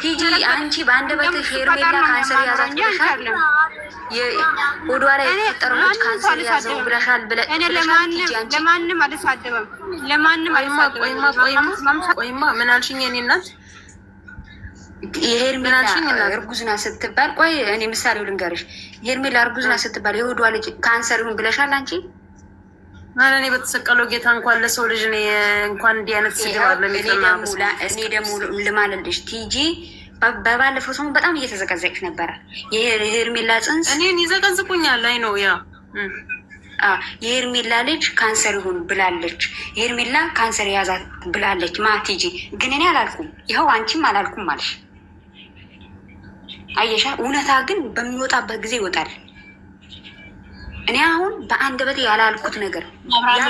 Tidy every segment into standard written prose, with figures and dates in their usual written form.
ቲጂ አንቺ በአንድ በትሽ ሄርሜላ ካንሰር ያዛት ብለሻል። ወደ ኋላ የተፈጠረው ልጅ ካንሰር ያዘው ብለሻል ብለሽ ለማንም አልሳደበም። ለማንም ቆይማ ምን አልሽኝ? የእኔ እናት የሄርሜላ እርጉዝ ናት ስትባል፣ ቆይ እኔ ምሳሌው ልንገርሽ። ሄርሜላ እርጉዝ ናት ስትባል የወዷ ልጅ ካንሰር ይሁን ብለሻል አንቺ? ማለት እኔ በተሰቀለው ጌታ እንኳን ለሰው ልጅ እኔ እንኳን እንዲህ አይነት ስድብ አለ። እኔ ደግሞ ልማልልሽ ቲጂ በባለፈው ሰሞን በጣም እየተዘቀዘቅሽ ነበረ። የሄርሜላ ጽንስ እኔን ይዘቀዝቁኛል። አይ ነው ያ የሄርሜላ ልጅ ካንሰር ይሁን ብላለች። የሄርሜላ ካንሰር የያዛት ብላለች። ቲጂ ግን እኔ አላልኩም፣ ይኸው አንቺም አላልኩም አልሽ። አየሻ፣ እውነታ ግን በሚወጣበት ጊዜ ይወጣል። እኔ አሁን በአንደበቴ ያላልኩት ነገር ያ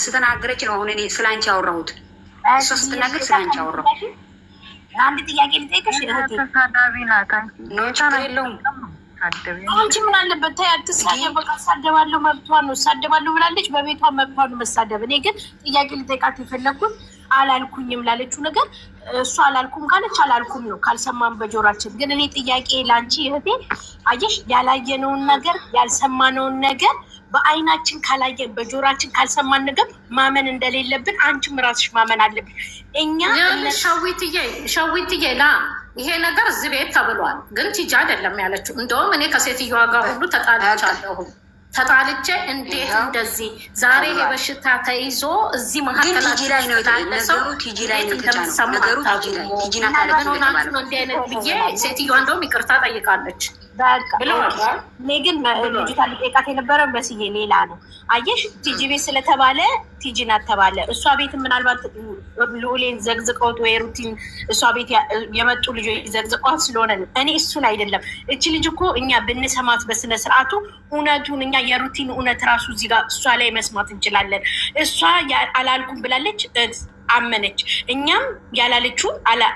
ስተናገረች ነው። አሁን እኔ ስላንቺ ያወራሁት እሷ ስትናገር ስላንቺ ያወራሁ። አንድ ጥያቄ ልጠይቅሽ። የለውም አንቺ ምን አለበት? ተይ አትሳደብ። በቃ ሳደባለሁ መብቷ ነው። ሳደባለሁ ብላለች፣ በቤቷ መብቷ ነው መሳደብ። እኔ ግን ጥያቄ ልጠይቃት የፈለግኩት አላልኩኝም ላለችው ነገር እሱ አላልኩም ካለች አላልኩም ነው፣ ካልሰማን በጆራችን። ግን እኔ ጥያቄ ለአንቺ እህቴ፣ አየሽ ያላየነውን ነገር ያልሰማነውን ነገር በአይናችን ካላየን በጆራችን ካልሰማን ነገር ማመን እንደሌለብን አንቺም ራስሽ ማመን አለብን። እኛ ሸዊትዬ ላ ይሄ ነገር እዚህ ቤት ተብሏል፣ ግን ቲጂ አይደለም ያለችው። እንደውም እኔ ከሴትዮዋ ጋር ሁሉ ተጣልቻለሁ። ተጣልቼ እንዴት እንደዚህ ዛሬ የበሽታ ተይዞ እዚህ መካከላችን ላይ ነው የተነሳው። ቲጂ ላይ ነው የተጫነው ነገሩ። ቲጂ ናት አለች ነው እንዲህ አይነት ብዬ ሴትዮዋ እንደውም ይቅርታ ጠይቃለች። እኔ ግን ልጅቷ ሊጠይቃት የነበረ መስዬ ሌላ ነው። አየሽ ቲጂ ቤት ስለተባለ ቲጂ ናት ተባለ። እሷ ቤት ምናልባት ልዑሌን ዘግዝቀውት ወይ ሩቲን እሷ ቤት የመጡ ልጆች ዘግዝቀዋት ስለሆነ ነው። እኔ እሱን አይደለም። እቺ ልጅ እኮ እኛ ብንሰማት በስነ ስርዓቱ እውነቱን እኛ የሩቲን እውነት ራሱ እዚህ ጋር እሷ ላይ መስማት እንችላለን። እሷ አላልኩም ብላለች፣ አመነች። እኛም ያላለችው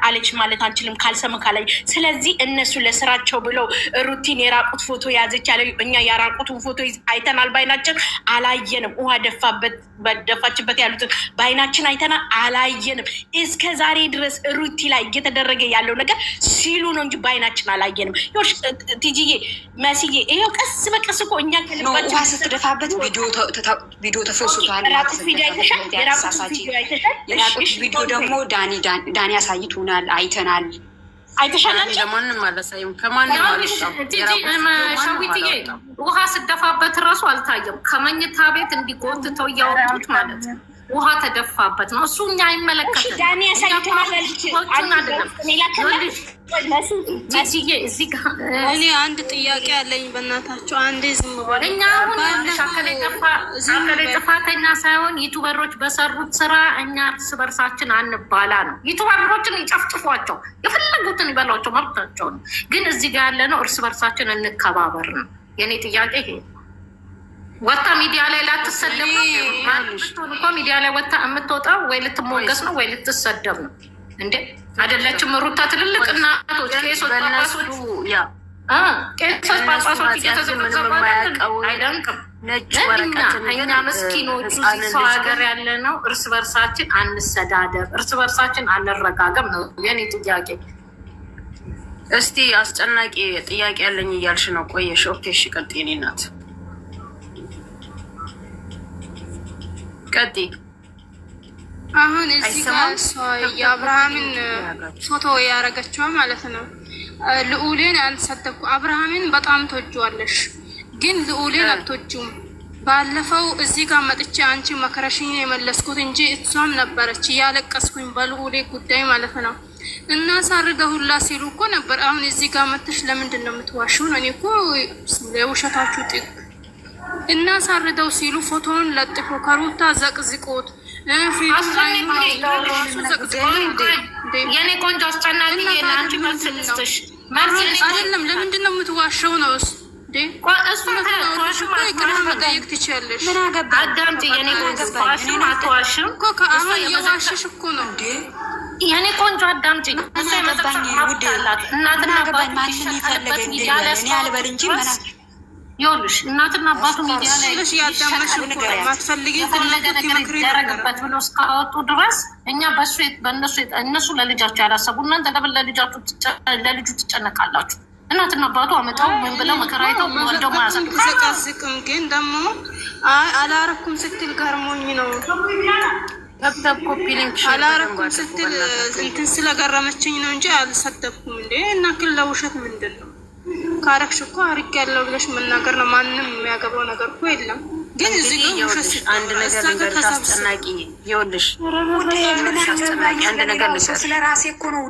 አለች ማለት አንችልም ካልሰማ ካላይ። ስለዚህ እነሱ ለስራቸው ብለው ሩቲን የራቁት ፎቶ ያዘች ያለ እኛ ያራቁትን ፎቶ አይተናል ባይናችን፣ አላየንም። ውሃ ደፋችበት ያሉትን ባይናችን አይተናል፣ አላየንም። እስከ ዛሬ ድረስ ሩቲ ላይ እየተደረገ ያለው ነገር ሲሉ ነው እንጂ ባይናችን አላየንም። ቲጂዬ መስዬ ይሄው ቀስ በቀስ እኮ እኛ ውሃ ስትደፋበት ቪዲዮ ተፈሱታል። ቪዲዮ ደግሞ ዳኒ አሳይቶናል፣ አይተናል። አይተሻላችሁ? ለማንም አላሳይም። ከማንም ሸዊትዬ ውሃ ስደፋበት እራሱ አልታየም። ከመኝታ ቤት እንዲጎትተው እያወጡት ማለት ነው። ውሃ ተደፋበት ነው እሱ። እኛ አይመለከትም። ዳኒ አሳይቶናል። እኔ አንድ ጥያቄ አለኝ። በእናታቸው አንዴ ዝም በሉ። እኛ አሁን ሻከሌ ጥፋተኛ ሳይሆን ዩቱበሮች በሰሩት ስራ እኛ እርስ በርሳችን አንባላ ነው። ዩቱበሮችን ይጨፍጭፏቸው፣ የፈለጉትን ይበሏቸው፣ መብታቸው ነው። ግን እዚህ ጋር ያለ ነው እርስ በርሳችን እንከባበር ነው የኔ ጥያቄ ይሄ። ወጣ ሚዲያ ላይ ላትሰደብ ነው። ሚዲያ ላይ ወጣ የምትወጣው ወይ ልትሞገስ ነው ወይ ልትሰደብ ነው እንዴ? አይደለችም ሩታ። ትልልቅ እናቶች ቄሶች፣ ጳጳሶች እየተዘበዘባቸው አይደንቅም። እኛ ምስኪኖቹ ሰው ሀገር ያለ ነው እርስ በርሳችን አንሰዳደብ፣ እርስ በርሳችን አንረጋገም ነው የኔ ጥያቄ። እስቲ አስጨናቂ ጥያቄ ያለኝ እያልሽ ነው ቆየሽ። ኦኬ እሺ ቀጥይ። እኔ ናት ቀጥይ። አሁን እዚህ ጋር እሷ የአብርሃምን ፎቶ ያረገችው ማለት ነው። ልዑሌን አልሰደብኩ። አብርሃምን በጣም ተወጂዋለሽ፣ ግን ልዑሌን አትወጂውም። ባለፈው እዚህ ጋር መጥቼ አንቺ መከረሽኝ የመለስኩት እንጂ እሷም ነበረች እያለቀስኩኝ በልዑሌ ጉዳይ ማለት ነው። እና ሳርገሁላ ሲሉ እኮ ነበር። አሁን እዚህ ጋር መጥተሽ ለምንድን ነው የምትዋሽው? ነው እኔ እኮ የውሸታችሁ ጥግ። እና ሳርደው ሲሉ ፎቶውን ለጥፎ ከሩታ ዘቅዝቆት የኔ ቆንጆ አስጨናቂ የለአንቺ መልስ ልስጥሽ። አይደለም ለምንድን ነው የምትዋሸው? ነው ቅድመ መጠየቅ ትችያለሽ። አዳምጪ የኔ ቆንጆ። አትዋሽም እኮ ከአሁን እየዋሸሽ እኮ ነው የኔ ቆንጆ። አዳምጪ። እሷ የመጠጣት ማብት አላት። እናትና አባት ይሸቀልበት ሚዲያ ላይ ይኸውልሽ እናትና አባቱ ሚዲያ ላይ ማትፈልጊ የፈለገ ነገር ይደረግበት ብሎ እስካወጡ ድረስ እኛ እነሱ ለልጃቸው ያላሰቡ እናንተ ለምን ለልጁ ትጨነቃላችሁ? እናትና አባቱ አመጣው ምን ብለው መከራይተው ወልደው ማያዘቅም ግን ደግሞ አላረኩም ስትል ገርሞኝ ነው። ተብተብ ኮፒ ሊንክ አላረኩም ስትል እንትን ስለገረመችኝ ነው እንጂ አልሰደብኩም። እንዴ እና ክል ለውሸት ምንድን ነው? ካረክሽ እኮ አርቅ ያለው ብለሽ መናገር ነው። ማንም የሚያገባው ነገር እኮ የለም። ግን እዚህ ጋር ውሸት አንድ ነገር ልንገርሽ አስጨናቂ ይኸውልሽ፣ አንድ ነገር ልንገርሽ ስለ ራሴ እኮ ነው